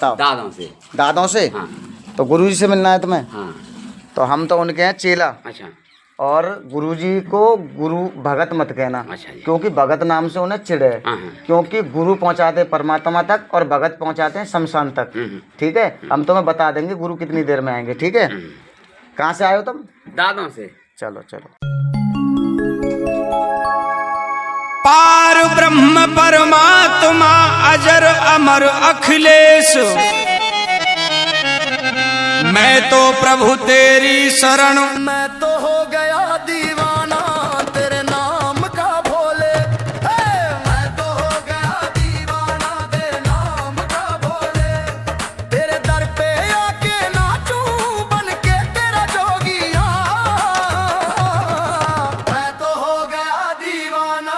दादों से। दादों से? हाँ। तो गुरुजी से मिलना है तुम्हें? हाँ। तो हम तो उनके हैं चेला। अच्छा। और गुरुजी को गुरु भगत मत कहना। अच्छा जी। क्योंकि भगत नाम से उन्हें चिढ़ है। हाँ, हाँ। क्योंकि गुरु पहुंचाते हैं परमात्मा तक और भगत पहुंचाते हैं शमशान तक। ठीक है, हम तुम्हें बता देंगे गुरु कितनी देर में आएंगे। ठीक है, कहाँ से आए हो तुम? दादों से। चलो चलो। पार ब्रह्म परमात्मा अजर अमर अखिलेश, मैं तो प्रभु तेरी शरण, मैं तो हो गया दीवाना तेरे नाम का भोले। मैं तो हो गया दीवाना तेरे नाम का भोले, तेरे दर पे आके नाचूं बन के तेरा जोगिया। मैं तो हो गया दीवाना।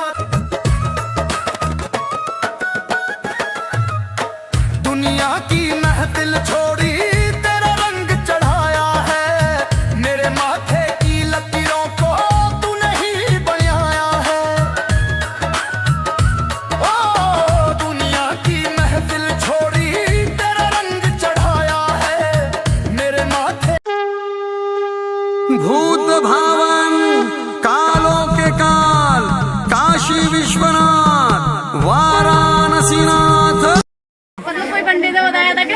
दुनिया की महफिल छोड़ी तेरा रंग चढ़ाया है, मेरे माथे की लकीरों को तूने ही बनाया है। ओ दुनिया की महफिल छोड़ी तेरा रंग चढ़ाया है, मेरे माथे। भूत भावन कालों के काल काशी विश्वनाथ वाराणसी नाथ। कोई पंडित ने बताया था कि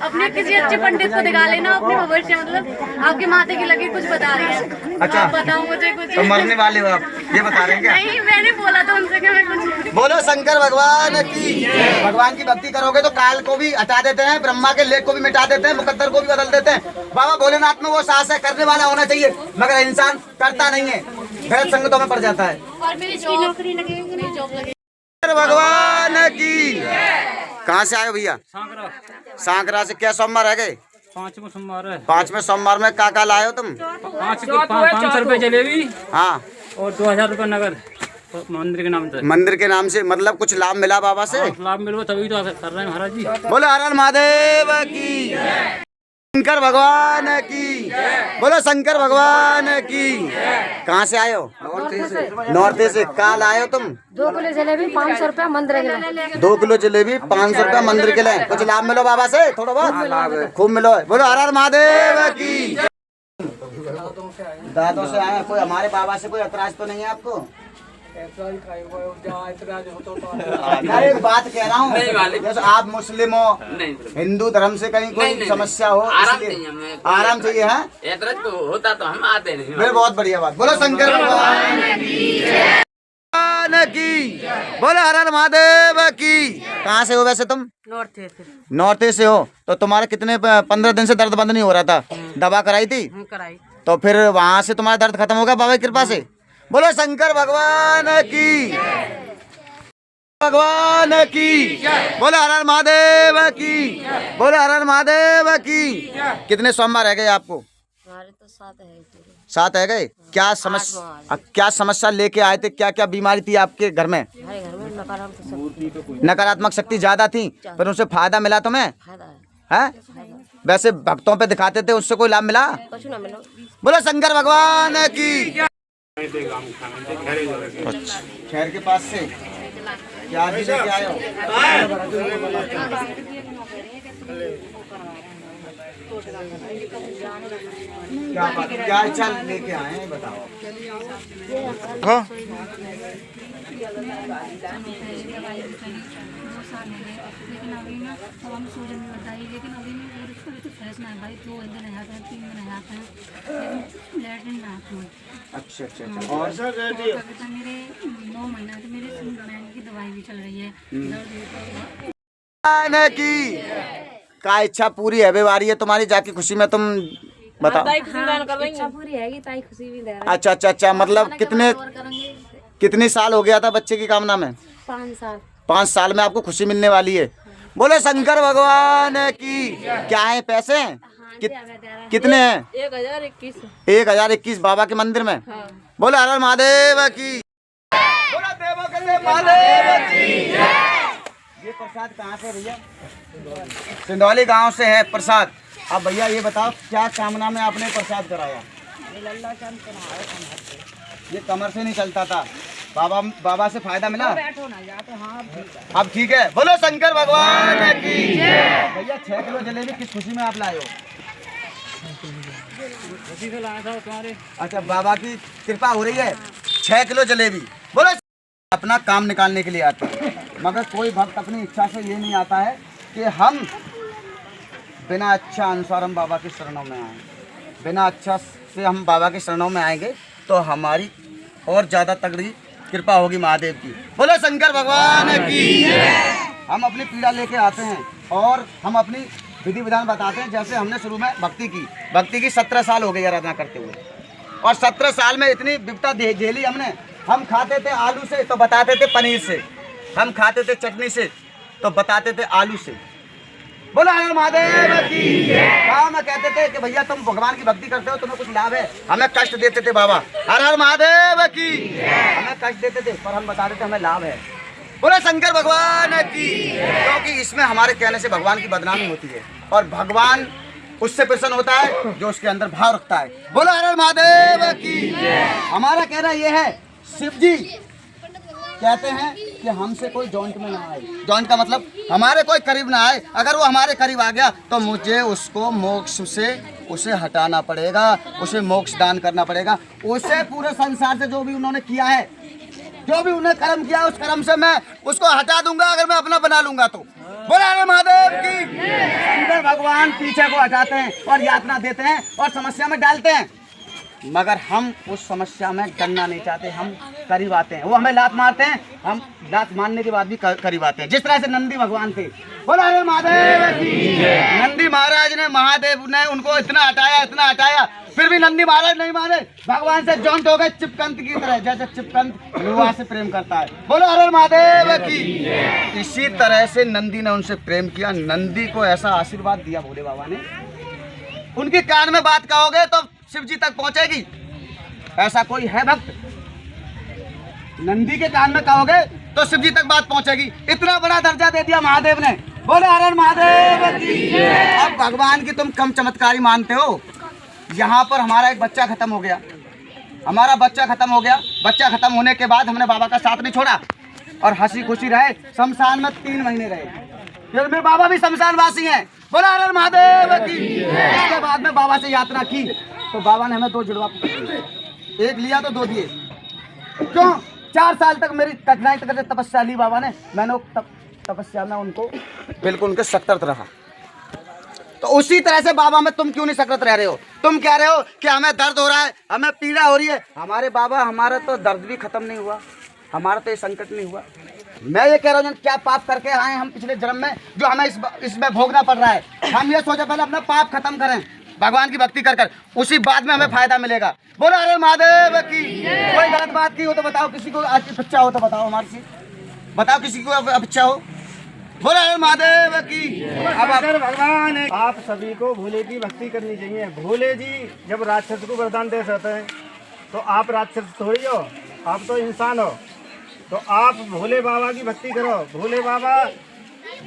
अपने किसी अच्छे पंडित को दिखा लेना अपने भविष्य, मतलब आपके माथे की लकीर कुछ बता रही है। अच्छा, आप बताओ मुझे कुछ। तो मरने वाले हो आप, ये बता रहे हैं क्या? नहीं, मैंने बोला था उनसे कि मैं कुछ। बोलो शंकर भगवान की। भगवान की भक्ति करोगे तो काल को भी हटा देते हैं, ब्रह्मा के लेख को भी मिटा देते हैं, मुकद्दर को भी बदल देते हैं। बाबा भोलेनाथ में वो साहस है, करने वाला होना चाहिए, मगर इंसान करता नहीं है, गलत संगतों में पड़ जाता है। और मेरी नौकरी लगी, मेरी जॉब लगी। भगवान की। कहाँ से आए हो भैया? सांकरा से। क्या सोमवार है गए? 5वें सोमवार है। 5वें सोमवार में का लाए हो तुम? 500 रुपए जलेबी। हाँ। और 2000 रुपए नगद मंदिर के नाम से। मंदिर के नाम से मतलब कुछ लाभ मिला बाबा से? लाभ मिलो तभी तो कर रहे हैं महाराज जी। बोलो हर हर महादेव की। शंकर भगवान की। बोलो शंकर भगवान की। कहाँ से आए हो? नॉर्थ से। काल आए हो तुम? 2 किलो जलेबी 500 रुपया मंदिर के लिए। 2 किलो जलेबी 500 रुपया मंदिर के लिए। कुछ लाभ मिलो बाबा से? थोड़ा बहुत खूब मिलो। बोलो हर हर महादेव की। दादों से आए। कोई हमारे बाबा से कोई ऐतराज तो नहीं है आपको? एक बात कह रहा हूँ, जैसे आप मुस्लिम हो, हिंदू धर्म से कहीं कोई समस्या हो, आराम चाहिए है। ऐतराज तो होता तो हम आते नहीं। फिर बहुत बढ़िया बात। बोलो शंकर भगवान की। बोलो हर हर महादेव की। कहाँ से हो वैसे तुम? नॉर्थ से हो। तो तुम्हारे कितने 15 दिन से दर्द बंद नहीं हो रहा था? दवा कराई थी? कराई। तो फिर वहाँ से तुम्हारा दर्द खत्म हो गया बाबा की कृपा से? बोलो शंकर भगवान की। भगवान की। बोलो हर हर महादेव की। बोलो हर हर महादेव की। कितने सोमवार रह गए आपको? हमारे तो 7 है। 7 है गए। क्या समस्या लेके आए थे? क्या क्या बीमारी थी आपके घर में? हमारे घर में नकारात्मक शक्ति ज्यादा थी, पर उनसे फायदा मिला तुम्हें? है? वैसे भक्तों पे दिखाते थे, उससे कोई लाभ मिला? कुछ ना मिलो। बोलो शंकर भगवान की। अच्छा, शहर के पास से क्या लेके आए हो? क्या इच्छा लेके आए हैं बताओ। हाँ? लेकिन अभी ना अब हम सूजन में बताइए, लेकिन अभी नहीं तो फ्रेश ना है भाई। 2 दिन नहाते हैं, 3 दिन नहाते हैं, लेकिन लैट्रिन नहाते हैं। अच्छा अच्छा अच्छा। और मेरे 9 महीना से मेरे मैन की दवाई भी चल रही है। की का इच्छा पूरी है बीमारी है तुम्हारी, जाके खुशी में तुम बताओ। इच्छा पूरी है, ताई खुशी भी दे रहा है। अच्छा अच्छा अच्छा। मतलब कितने साल हो गया था बच्चे की कामना में? 5 साल। 5 साल में आपको खुशी मिलने वाली है। बोले शंकर भगवान की। क्या है पैसे? कितने हैं? 1021। 1021 बाबा के मंदिर में। बोले हर हर महादेव की। बोला देवों के देव महादेव की। ये प्रसाद कहाँ से भैया? सिंधौली गांव से है प्रसाद। अब भैया ये बताओ क्या कामना में आपने प्रसाद कराया? ये कमर से नहीं चलता था। बाबा से फायदा मिला? अब ठीक है। बोलो शंकर भगवान की। भैया भैया 6 किलो जलेबी किस खुशी में आप लाए हो? उसी से लाया था तुम्हारे। अच्छा, बाबा की कृपा हो रही है। 6 किलो जलेबी बोलो। अपना काम निकालने के लिए आते हैं, मगर कोई भक्त अपनी इच्छा से ये नहीं आता है कि हम बिना अच्छा अनुसार हम बाबा की शरणों में आए। बिना अच्छा से हम बाबा के शरणों में आएंगे तो हमारी और ज़्यादा तगड़ी कृपा होगी महादेव की। बोलो शंकर भगवान की। हम अपनी पीड़ा लेके आते हैं और हम अपनी विधि विधान बताते हैं। जैसे हमने शुरू में भक्ति की 17 साल हो गई आराधना करते हुए, और 17 साल में इतनी विपदा झेली हमने। हम खाते थे आलू से तो बताते थे पनीर से, हम खाते थे चटनी से तो बताते थे आलू से। बोला हर महादेव की। गाँव में कहते थे कि भैया तुम भगवान की भक्ति करते हो, तुम्हें कुछ लाभ है। हमें कष्ट देते थे बाबा, हर हर महादेव की। हमें कष्ट देते थे पर हम बताते थे हमें लाभ है। बोला शंकर भगवान की। क्योंकि इसमें हमारे कहने से भगवान की बदनामी होती है और भगवान उससे प्रसन्न होता है जो उसके अंदर भाव रखता है। बोला हर हर महादेव की। हमारा कहना यह है, शिव जी कहते हैं कि हमसे कोई जॉइंट में ना आए। जॉइंट का मतलब हमारे कोई करीब ना आए। अगर वो हमारे करीब आ गया तो मुझे उसको मोक्ष से उसे हटाना पड़ेगा, उसे मोक्ष दान करना पड़ेगा। उसे पूरे संसार से जो भी उन्होंने किया है, जो भी उन्हें कर्म किया, उस कर्म से मैं उसको हटा दूंगा अगर मैं अपना बना लूंगा तो। बोला रे महादेव की। शंकर भगवान पीछे को हटाते हैं और यातना देते हैं और समस्या में डालते हैं, मगर हम उस समस्या में डरना नहीं चाहते। हम करीब आते हैं, वो हमें लात मारते हैं, हम लात मारने के बाद भी करीब आते हैं। जिस तरह से नंदी भगवान थे। बोला रे महादेव की। नंदी महाराज ने, महादेव ने उनको इतना हटाया, फिर भी नंदी महाराज नहीं माने, भगवान से जॉइंट हो गए चिपकंत की तरह। जैसे चिपकंत लुहा से प्रेम करता है। बोलो हर हर महादेव की। इसी तरह से नंदी ने उनसे प्रेम किया। नंदी को ऐसा आशीर्वाद दिया भोले बाबा ने, उनके कान में बात कहोगे तो शिव जी तक पहुंचेगी। ऐसा कोई है भक्त? नंदी के कान में कहोगे तो शिव जी तक बात पहुंचेगी। इतना बड़ा दर्जा दे दिया महादेव ने। बोले हर हर महादेव की। अब भगवान की तुम कम चमत्कारी मानते हो। यहाँ पर हमारा एक बच्चा खत्म हो गया, बच्चा खत्म होने के बाद हमने बाबा का साथ नहीं छोड़ा और हंसी खुशी रहे। शमशान में 3 महीने रहे, फिर भी बाबा भी शमशान वासी हैं। बोला हर हर महादेव की। इसके बाद में बाबा से यात्रा की तो बाबा ने हमें 2 जुड़वा दिए, एक लिया तो 2 दिए। क्यों? 4 साल तक मेरी कठिनाई तक तपस्या ली बाबा ने। मैंने तपस्या में उनको बिल्कुल उनके सख्त रहा। तो उसी तरह से बाबा में तुम क्यों नहीं सख्त रह रहे हो? तुम कह रहे हो कि हमें दर्द हो रहा है, हमें पीड़ा हो रही है। हमारे बाबा, हमारा तो दर्द भी खत्म नहीं हुआ, हमारा तो ये संकट नहीं हुआ। मैं ये कह रहा हूँ क्या पाप करके आए हम पिछले जन्म में, जो हमें इसमें भोगना पड़ रहा है। हम ये सोचे पहले अपना पाप खत्म करें, भगवान की भक्ति कर उसी बाद में हमें फायदा मिलेगा। बोलो हरे महादेव की। कोई गलत बात की हो तो बताओ, किसी को इच्छा हो तो बताओ, हमारे से बताओ किसी को इच्छा हो। बोलो हरे महादेव की। अब भगवान है, आप सभी को भोले की भक्ति करनी चाहिए। भोले जी जब राक्षस को वरदान दे सकते हैं तो आप राक्षस थोड़ी हो, आप तो इंसान हो। तो आप भोले बाबा की भक्ति करो। भोले बाबा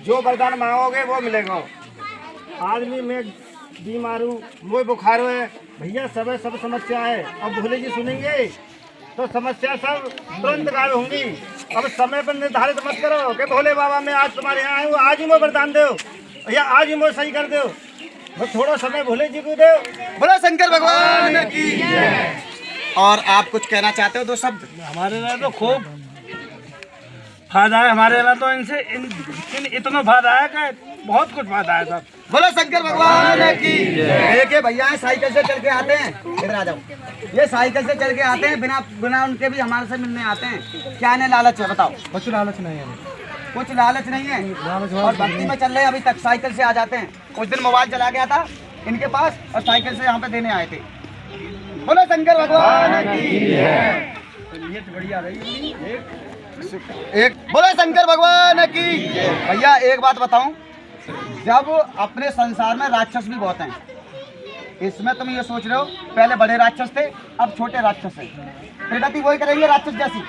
जो वरदान मांगोगे वो मिलेगा। आदमी में बीमार हूँ, मुझे बुखार है भैया, सब समस्या है। अब भोले जी सुनेंगे तो समस्या सब तुरंत गायब होंगी। अब समय पर निर्धारित मत करो कि भोले बाबा मैं आज तुम्हारे यहाँ आऊँ, आज ही मुझे वरदान दो या आज ही मुझे सही कर दो। बस थोड़ा समय भोले जी को दो। बोलो शंकर भगवान की। और आप कुछ कहना चाहते हो? 2 शब्द। हमारे लिए तो खूब फायदा है, हमारे लिए तो इनसे इतना फायदा है कि बहुत कुछ फायदा है सर। बोलो शंकर भगवान की। देखिए भैया साइकिल से चल के आते हैं, इधर आ जाओ। ये साइकिल से चल के आते हैं, बिना उनके भी हमारे से मिलने आते हैं। क्या इन्हें लालच है बताओ? कुछ लालच नहीं है, कुछ लालच नहीं है और भक्ति में चल रहे हैं अभी तक। साइकिल से आ जाते हैं। उस दिन मोबाइल चला गया था इनके पास और साइकिल से यहाँ पे देने आए थे। बोलो शंकर भगवान की। बढ़िया रही एक। बोलो शंकर भगवान की। भैया एक बात बताऊं, जब अपने संसार में राक्षस भी बहुत हैं, इसमें तुम ये सोच रहे हो पहले बड़े राक्षस थे अब छोटे राक्षस हैं। प्रगति वही करेंगे राक्षस जैसी,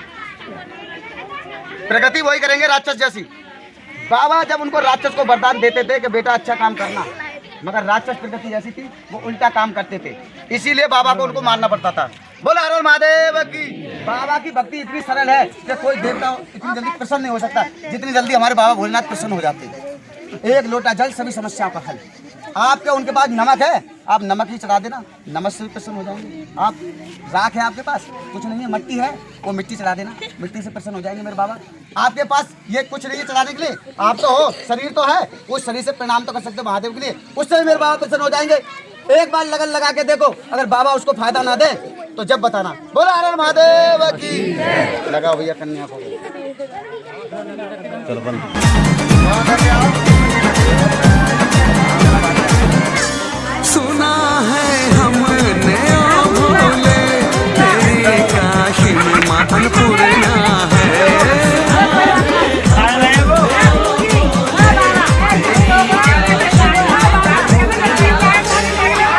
प्रगति वही करेंगे राक्षस जैसी। बाबा जब उनको राक्षस को वरदान देते थे कि बेटा अच्छा काम करना, मगर राक्षस प्रगति जैसी थी, वो उल्टा काम करते थे, इसीलिए बाबा को उनको मारना पड़ता था। बोला हर हर महादेव की। बाबा की भक्ति इतनी सरल है कि कोई देवता इतनी जल्दी प्रसन्न नहीं हो सकता जितनी जल्दी हमारे बाबा भोलेनाथ प्रसन्न हो जाते हैं। एक लोटा जल सभी समस्याओं का हल। आपके उनके पास नमक है, आप नमक ही चढ़ा देना, नमक से भी प्रसन्न हो जाएंगे। आप राख है आपके पास, कुछ नहीं है, मिट्टी है, वो मिट्टी चढ़ा देना, मिट्टी से प्रसन्न हो जाएंगे मेरे बाबा। आपके पास ये कुछ नहीं है चढ़ाने के लिए, आप तो हो, शरीर तो है, उस शरीर से प्रणाम तो कर सकते हो महादेव के लिए, उससे भी मेरे बाबा प्रसन्न हो जाएंगे। एक बार लगन लगा के देखो, अगर बाबा उसको फायदा ना दे तो जब बताना। बोला हर हर महादेव की। लगाओ भैया कन्या को। चलो बंद। सुना है हमने ओ भोले तेरी काशी में मां अन्नपूर्णा है।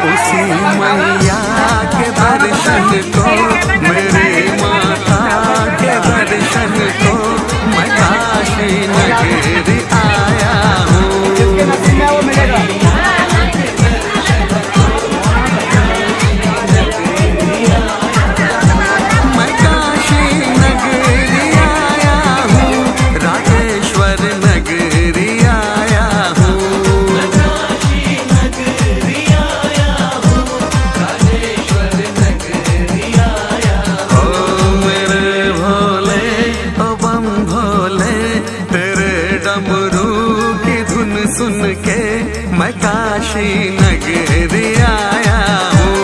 उसी मैया के दर्शन को, मेरी माता के दर्शन को, मैं काशी नगरी आया हूँ। जिसके नसीब में वो मिलेगा। मैं काशी नगरी आया हूँ, राजेश्वर नगरी आया हूँ। ओ मेरे भोले ओ बम भोले, तेरे डमरू की धुन सुन के मैं काशी नगरी आया हूँ।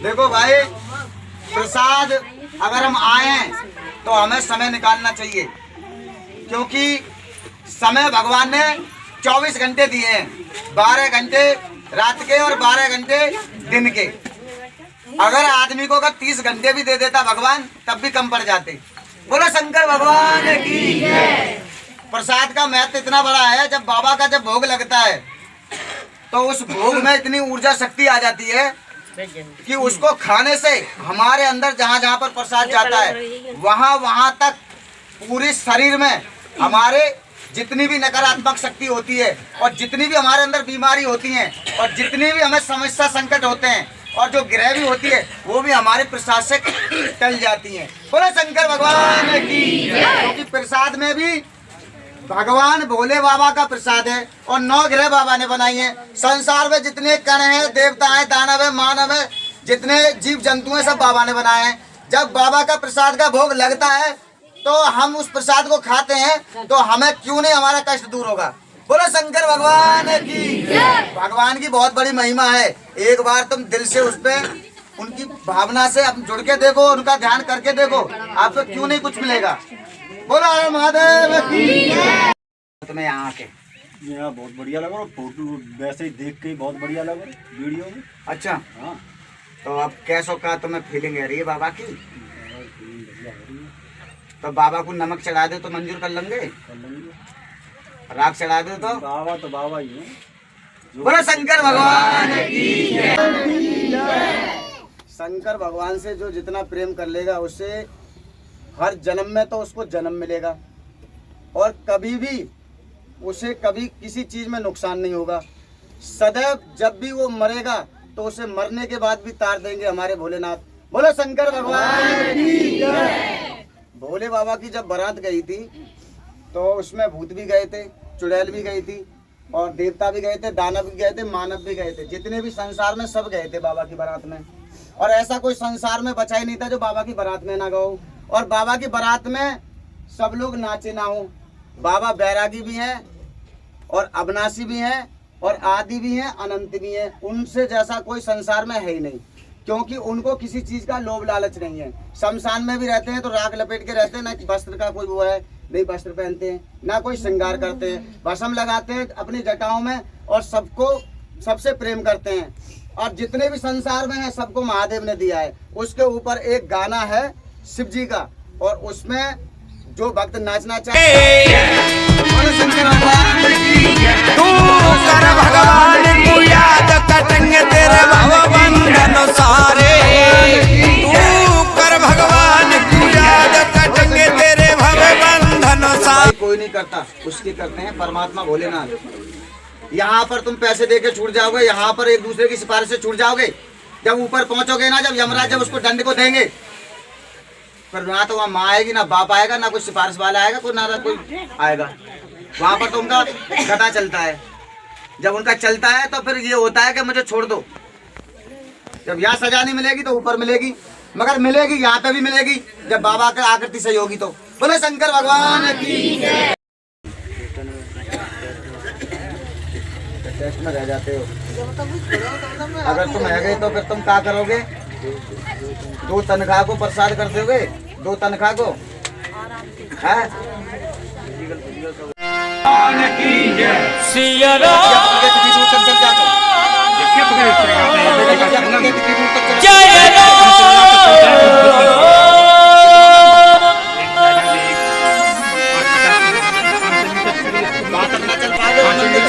देखो भाई, प्रसाद अगर हम आए तो हमें समय निकालना चाहिए, क्योंकि समय भगवान ने 24 घंटे दिए हैं, 12 घंटे रात के और 12 घंटे दिन के। अगर आदमी को अगर 30 घंटे भी दे देता भगवान तब भी कम पड़ जाते। बोलो शंकर भगवान की। प्रसाद का महत्व इतना बड़ा है, जब बाबा का जब भोग लगता है तो उस भोग में इतनी ऊर्जा शक्ति आ जाती है कि उसको खाने से हमारे अंदर जहाँ जहाँ पर प्रसाद जाता है वहाँ तक पूरे शरीर में हमारे जितनी भी नकारात्मक शक्ति होती है और जितनी भी हमारे अंदर बीमारी होती है और जितनी भी हमें समस्या संकट होते हैं और जो ग्रह भी होती है वो भी हमारे प्रसाद से टल जाती हैं। बोलो शंकर भगवान की। क्योंकि प्रसाद में भी भगवान भोले बाबा का प्रसाद है और 9 ग्रह बाबा ने बनाई है। संसार में जितने कण हैं, देवता हैं, दानव है, मानव है, जितने जीव जंतु हैं, सब बाबा ने बनाए हैं। जब बाबा का प्रसाद का भोग लगता है तो हम उस प्रसाद को खाते हैं तो हमें क्यों नहीं हमारा कष्ट दूर होगा। बोलो शंकर भगवान की। भगवान की बहुत बड़ी महिमा है। एक बार तुम दिल से उस पे उनकी भावना से आप जुड़ के देखो, उनका ध्यान करके देखो, आपको क्यों नहीं कुछ मिलेगा। बोलो हर महादेव की। तुम्हें यहाँ आके यहाँ बहुत बढ़िया लगा, और फोटो वैसे ही देख के ही बहुत बढ़िया लगा वीडियो में। अच्छा, हाँ, तो अब कैसो का तुम्हें फीलिंग है रही है बाबा की? तो बाबा को नमक चढ़ा दो तो मंजूर कर लेंगे, राख चढ़ा दो तो बाबा ही है। बोलो शंकर भगवान की। शंकर भगवान से जो जितना प्रेम कर लेगा उससे हर जन्म में तो उसको जन्म मिलेगा और कभी भी उसे कभी किसी चीज में नुकसान नहीं होगा। सदैव जब भी वो मरेगा तो उसे मरने के बाद भी तार देंगे हमारे भोलेनाथ। बोलो शंकर भगवान की। भोले बाबा की जब बारात गई थी तो उसमें भूत भी गए थे, चुड़ैल भी गई थी और देवता भी गए थे, दानव भी गए थे, मानव भी गए थे। जितने भी संसार में सब गए थे बाबा की बारात में, और ऐसा कोई संसार में बचा ही नहीं था जो बाबा की बारात में ना गो। और बाबा की बारात में सब लोग नाचे ना हो। बाबा बैरागी भी हैं और अविनाशी भी हैं और आदि भी हैं, अनंत भी हैं। उनसे जैसा कोई संसार में है ही नहीं, क्योंकि उनको किसी चीज का लोभ लालच नहीं है। शमशान में भी रहते हैं तो राख लपेट के रहते हैं, ना वस्त्र का कोई वो है, नहीं वस्त्र पहनते हैं, ना कोई श्रृंगार करते हैं, भस्म लगाते हैं अपनी जटाओं में और सबको सबसे प्रेम करते हैं। और जितने भी संसार में है सबको महादेव ने दिया है। उसके ऊपर एक गाना है शिव जी का और उसमें जो भक्त नाचना चाहे तू कर भगवान को याद कटेंगे तेरे भव बंधन सारे। तू कर भगवान को याद कटेंगे तेरे भव बंधन सारे। कोई नहीं करता, उसकी करते हैं परमात्मा भोलेनाथ। यहाँ पर तुम पैसे देके छूट जाओगे, यहाँ पर एक दूसरे की सिफारिश से छूट जाओगे, जब ऊपर पहुंचोगे ना, जब यमराज जब उसको दंड को देंगे, पर ना तो वहाँ माँ आएगी, ना बाप आएगा, ना कोई सिफारिश वाला आएगा, कोई ना कोई आएगा। वहाँ पर तो उनका गदा चलता है। जब उनका चलता है तो फिर ये होता है कि मुझे छोड़ दो। जब यहाँ सजा नहीं मिलेगी तो ऊपर मिलेगी, मगर मिलेगी यहाँ पे भी मिलेगी जब बाबा की आकृति सही होगी तो। बोले शंकर भगवान की। टेस्ट में रह जाते हो, अगर तुम रह गए तो फिर तुम क्या करोगे? 2 तनख्वाह को प्रसाद कर दोगे, 2 तनख्वाह को है?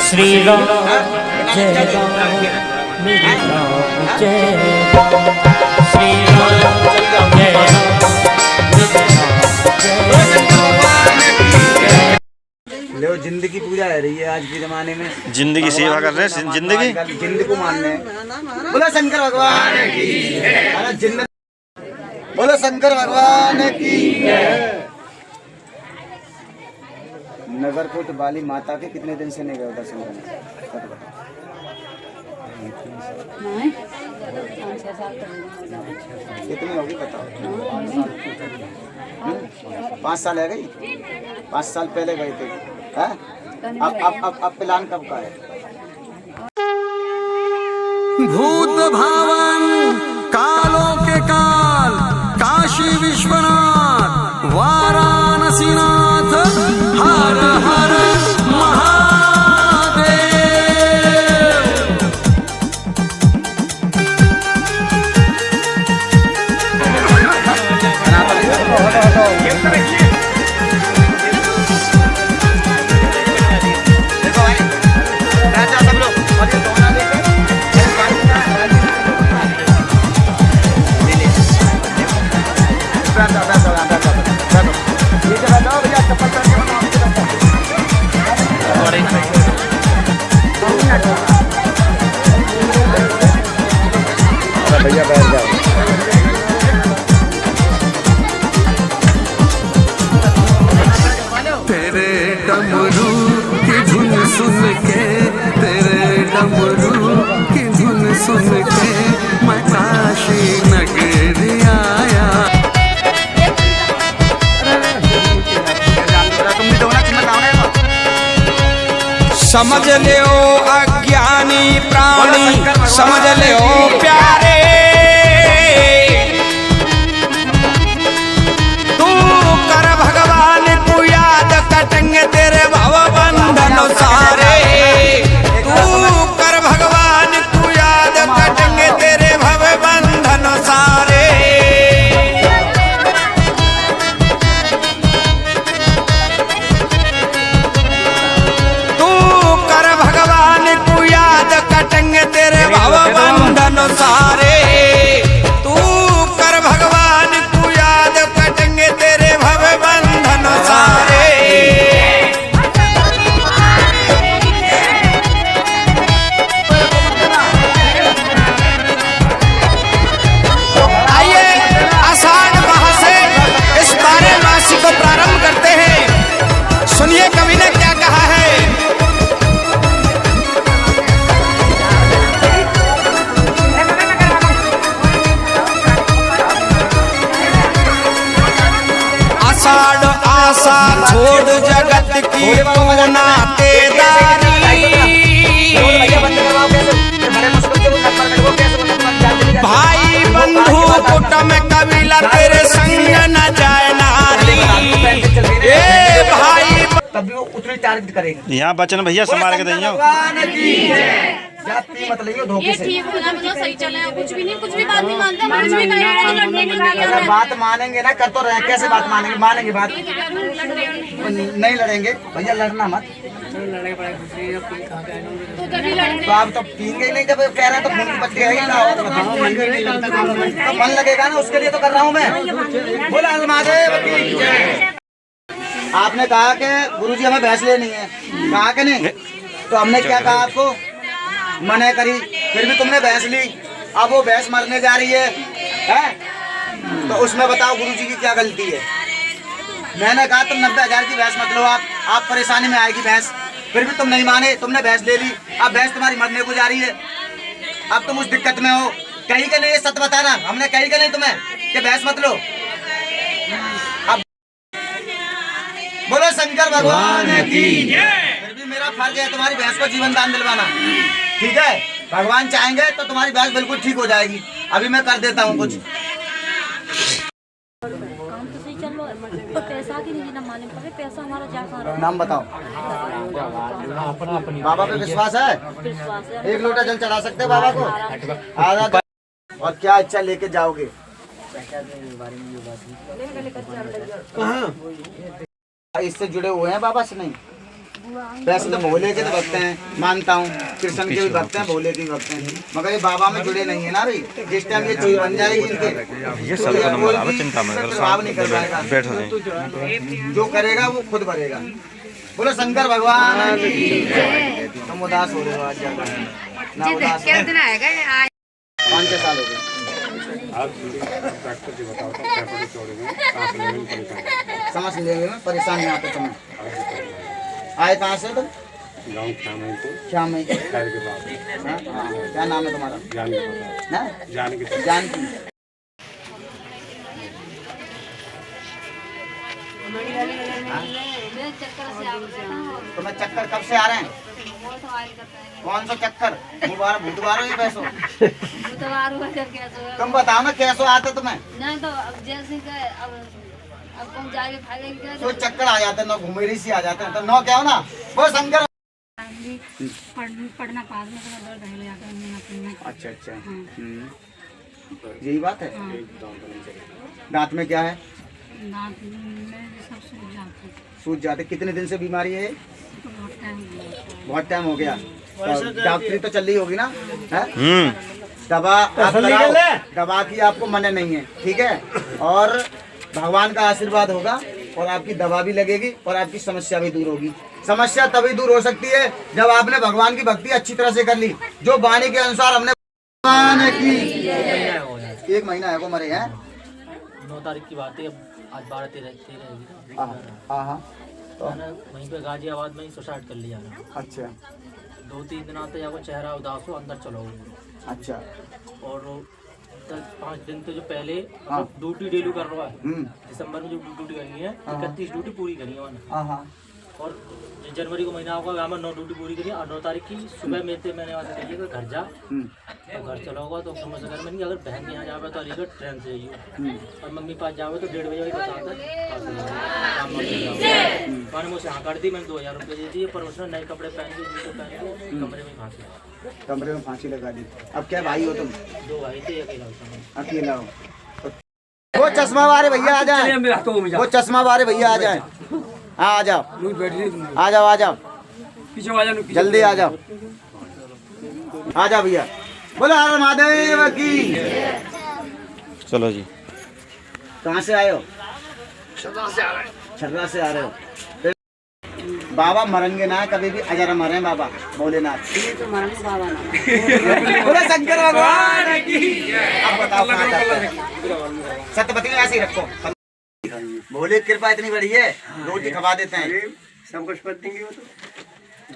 श्री राम जय राम मेरे राम जय राम श्री राम जय राम। लो जिंदगी पूजा है रही है आज के जमाने में। जिंदगी सेवा कर रहे हैं, जिंदगी को मानने हैं। बोलो शंकर भगवान की। अरे जिंदगी, बोलो शंकर भगवान की। नगरकोट बाली माता के कितने दिन से नहीं गए दर्शन करने? कितनी होगी बताओ? 5 साल है गई? 5 साल पहले गए थे। है? अब प्लान कब का है? भूत भावन कालों के काल काशी विश्वनाथ वाराणसी नाथ हर हर महादेव। देखो भाई, बैठा सब लोग और ये दोना लेके भैया बैठ जाओ। तेरे डमरू की धुन सुन के, तेरे डमरू की धुन सुन के मैं काशी नगरी आया। समझ लो अज्ञानी प्राणी, समझ लो प्यारे, तू कर भगवान को याद कटेंगे तेरे भव बंधन सारे। तू कर भगवान को याद कटेंगे तेरे भव बंधन सारे। कटेंगे तेरे भव बंधन सारे। तू कर भगवान को याद कटेंगे तेरे भव बंधन सारे। आइए आषाढ़ माह से इस 12 मासी को प्रारंभ करते हैं। सुनिए कवि ने क्या कहा है। आशा छोड़ जगत की पूना तेदारी, भाई बंधु कुटुंब कबीला तेरे संग न जाए नारी। ए भाई तभी वो उतनी टारगेट करेंगे। यहाँ बचन भैया संभाल के दइयो। जाती मत लियो धोखे ये से। ठीक होना मतलब सही चल रहा है, कुछ भी नहीं, कुछ भी बात नहीं मानते, कुछ भी करेंगे लड़ने के लिए अगर बात मानेंगे ना, कर तो रहे कैसे बात मानेंगे? मानेंगे बात नहीं लड़ेंगे भैया, लड़ना मत। तो आप तो पीएंगे ही नहीं, जब कह रहे हैं तो खून की पत्ती है ना, तो मन लगेगा ना, उसके लिए तो कर रहा हूँ मैं। बोला महादेव की जय। आपने कहा कि गुरुजी हमें भैंस लेनी है, कहा कि नहीं? तो हमने क्या कहा आपको? मना करी, फिर भी तुमने भैंस ली। अब वो भैंस मरने जा रही है, तो उसमें बताओ गुरुजी की क्या गलती है? मैंने कहा तुम 90,000 की भैंस मत लो, आप परेशानी में आएगी भैंस, फिर भी तुम नहीं माने, तुमने भैंस ले ली। अब भैंस तुम्हारी मरने को जा रही है, अब तुम उस दिक्कत में हो। कहीं के नहीं ये सत्य बताना, हमने कहीं के नहीं तुम्हें कि भैंस मत लो। अब बोलो शंकर भगवान की। फिर भी मेरा फर्ज है तुम्हारी भैंस को जीवन दान दिलवाना, ठीक है? भगवान चाहेंगे तो तुम्हारी भैंस बिल्कुल ठीक हो जाएगी। अभी मैं कर देता हूँ कुछ। काम तो सही चल रहा है, पर पैसा की नहीं ना मालूम पड़े, पैसा हमारा जा कहाँ रहा है। नाम बताओ। बाबा पे विश्वास है? विश्वास है। 1 लोटा जल चढ़ा सकते हैं बाबा को? आधा। और क्या इच्छा लेके जाओगे? इससे जुड़े हुए हैं बाबा से? नहीं, वैसे तो भोले के तो भक्त हैं, मानता हूँ, कृष्ण के भी भक्त हैं, भोले के भी भक्त हैं, मगर ये बाबा में जुड़े नहीं है ना भाई। जिस टाइम ये चीज बन जाएगी इनके, ये सब का नंबर आवे, चिंता मत करो, प्रभाव नहीं कर पाएगा। बैठो नहीं। जो करेगा वो खुद भरेगा। बोलो शंकर भगवान की। तुम उदास हो रहे हो आज ज्यादा, ना उदास हो। 5-6 साल हो गए। समझ लेंगे, मैं परेशान नहीं आता तुम्हें। आए कहाँ से तुम? श्याम में। क्या नाम है तुम्हारा? जानकी। तुम्हें चक्कर कब से आ रहे हैं? कौन सा चक्कर? बुधवार हो या पैसों? बुधवार हुआ जब कैसे? तुम बताओ ना कैसे आते तुम्हें? नहीं तो अब जैसे कि अब कौन जाके भागेंगे तो चक्कर आ जाते हैं, नौ घुमेरी सी आ जाते हैं, तो नौ क्या हो ना वो शंकर। पढ़ना पास में थोड़ा डर रह जाता है। अच्छा। यही बात है। दांत में क्या है? दांत में सब सूज जाते। कितने दिन से बीमारी है? बहुत टाइम हो गया। डॉक्टरी तो चल रही होगी ना? दवा आप कराओ, दवा की आपको मना नहीं है, ठीक है? और भगवान का आशीर्वाद होगा और आपकी दवा भी लगेगी और आपकी समस्या भी दूर होगी। समस्या तभी दूर हो सकती है जब आपने भगवान की भक्ति अच्छी तरह से कर ली, जो वाणी के अनुसार हमने भगवान की। 1 महीना है वो मरे हैं। 9 तारीख की बात है, आज 12-13 हाँ। तो वहीं पे गाजियाबाद में ही सुसाइड कर लिया। अच्छा। 2-3 दिन आते जाओ, चेहरा उदास हो, अंदर चलो। अच्छा। और 10-5 दिन तो जो पहले ड्यूटी डेली कर रहा है, दिसंबर में जो ड्यूटी करनी है 31 ड्यूटी पूरी करी है मैंने। और जनवरी को महीना होगा, वहाँ में 9 ड्यूटी पूरी करी। और 9 तारीख की सुबह मैंने वहाँ से कही कि घर जा, तो घर चला होगा तो समझ अगर मैंने अगर बहन यहाँ जावे तो अलीगढ़ ट्रेन से जाइए, और मम्मी पास जावे तो 1:30 बजे बताता मैंने मुझसे हाँ कर दी। मैंने 2000 रुपये दे दिए, पर उसने नए कपड़े पहन के, जूते पहन के कमरे में फांसी लगा दी। अब क्या भाई हो तुम? 2 भाई थे, अकेला हो। वो चश्मा वाले भैया आ जाए, वो चश्मा वाले भैया आ जाए। हाँ आ जाओ, आ जाओ, जल्दी आ जाओ, भैया। बोलो हर महादेव की। चलो जी। कहाँ से आए हो? छर्रा से आ रहे हो। बाबा मरेंगे ना कभी भी, अजर मरे बाबा भोलेनाथ। बोलो शंकर भगवान की। अब बताओ कहाँ जाते हैं? सत्यपति में ऐसे ही रखो। भोले की कृपा इतनी बड़ी है, रोटी खवा देते हैं, सब कुछ कर देंगे वो तो।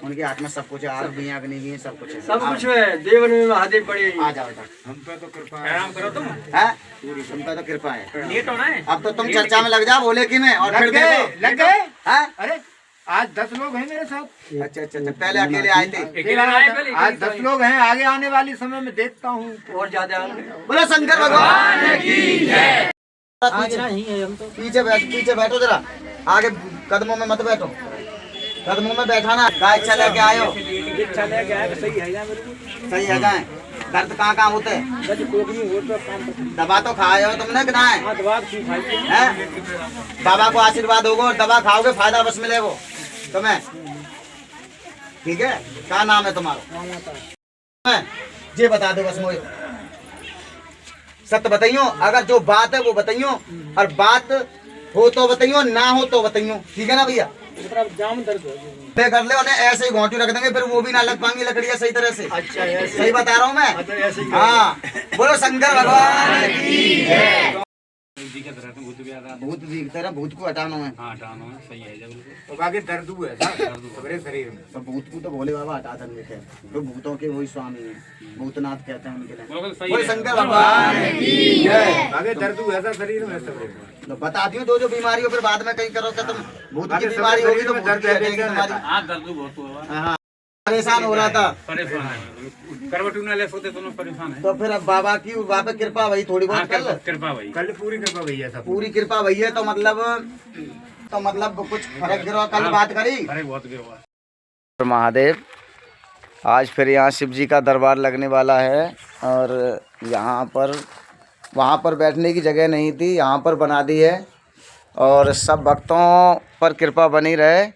उनके हाथ में सब कुछ है, आग भी है, अग्नि भी है, सब कुछ है, सब कुछ है। देवन में महादेव पड़े। आ जाओ हम पे तो कृपा है। आराम करो तुम। हैं? तुम पे तो कृपा है। लेट होना है। अब तो तुम चर्चा में लग जाओ भोले की में, और फिर देखो लग गए। हैं? अरे आज 10 लोग हैं मेरे साथ। अच्छा। पहले अकेले आए थे? आज 10 लोग हैं, आगे आने वाली समय में देखता हूँ और ज्यादा। बोलो शंकर भगवान की जय। पीछे बैठो जरा, आगे कदमों में मत बैठो, कदमों में बैठाना। क्या इच्छा लेके आए हो? इच्छा लेके आए सही है जाए। दर्द कहाँ होते हैं? दवा तो खाए हो तुमने कि नहीं? बाबा को आशीर्वाद होगा और दवा खाओगे, फायदा बस मिलेगा तुम्हें, ठीक है? क्या नाम है तुम्हारा? ये बता दो बस मुझे, सत्य बताइयो। अगर जो बात है वो बताइयो, और बात हो तो बताइयो, ना हो तो बताइयो, ठीक है ना भैया? कर ले उन्हें ऐसे ही घोंटी रख देंगे, फिर वो भी ना लग पाएंगी लकड़ियाँ सही तरह से। अच्छा ऐसे सही बता रहा हूँ मैं। हाँ बोलो शंकर भगवान की जय। भूत दिखते रहे, भूत को हटाना है। तो बाकी दर्द हुआ है सबरे शरीर में। तो भूत को तो भोले बाबा हटा देंगे, थे तो भूतों के वही स्वामी है, भूतनाथ कहते हैं उनके लिए। बोलो शंकर भगवान की जय। बाकी दर्द हुआ था शरीर में सबरे में। तो बता दियो दो जो बीमारी हो, फिर बाद में कहीं करो कि तुम भूत की बीमारी होगी तो भूत की हटेगी तुम्हारी। हाँ दर्द बहुत हुआ, हाँ परेशान हो रहा था, परेशान है, करवटू ना ले सोते तो परेशान है। तो फिर अब बाबा की वहाँ पे कृपा वही थोड़ी बहुत कर लो। कृपा भाई, कल पूरी कृपा भैया था। पूरी कृपा भैया तो मतलब कुछ फर्क गिरो, कल बात करी। अरे बहुत गिरवा। महादेव आज फिर यहाँ शिव जी का दरबार लगने वाला है, और यहाँ पर वहाँ पर बैठने की जगह नहीं थी, यहाँ पर बना दी है। और सब भक्तों पर कृपा बनी रहे,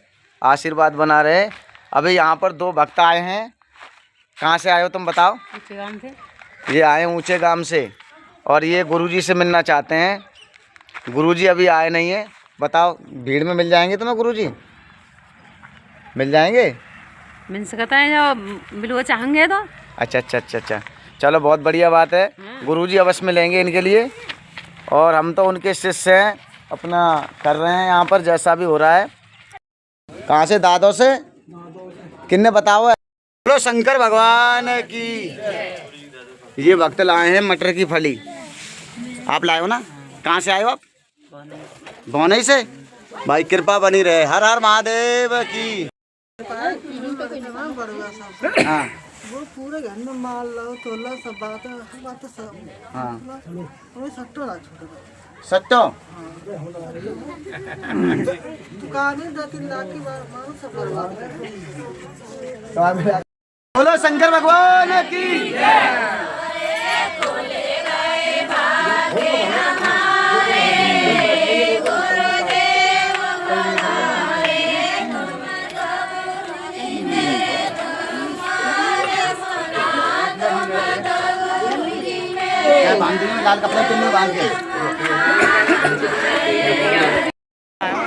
आशीर्वाद बना रहे। अभी यहाँ पर 2 भक्त आए हैं। कहाँ से आए हो तुम बताओ? ऊंचे गांव से। ये आए ऊंचे गांव से, और ये गुरुजी से मिलना चाहते हैं। गुरुजी अभी आए नहीं है। बताओ भीड़ में मिल जाएंगे तुम्हें गुरुजी? मिल जाएंगे? मिल सकता है जो मिलवा चाहेंगे तो। अच्छा, चलो बहुत बढ़िया बात है। गुरुजी अवश्य मिलेंगे इनके लिए, और हम तो उनके शिष्य हैं, अपना कर रहे हैं यहाँ पर जैसा भी हो रहा है। कहाँ से? दादों से। किन्ने बताओ? बोलो शंकर भगवान की। ये भक्त लाए हैं मटर की फली। आप लाए हो ना? कहाँ से आए हो आप? भौनई से। भाई कृपा बनी रहे। हर हर महादेव की। हाँ वो पूरे घर में माल लो तोला सब बात सब। हाँ वो सट्टो ना छोटा सट्टो दुकानें 2-3 लाख की मारो सब बर्बाद। बोलो शंकर भगवान की। लाल कपड़ा तुमने बांध के।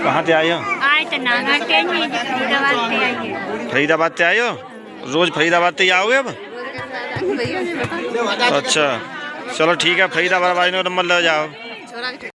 कहाँ से आए हो? फरीदाबाद से आए हो? रोज फरीदाबाद से ही आओगे अब? अच्छा चलो ठीक है, फरीदाबाद वाले नंबर ले जाओ।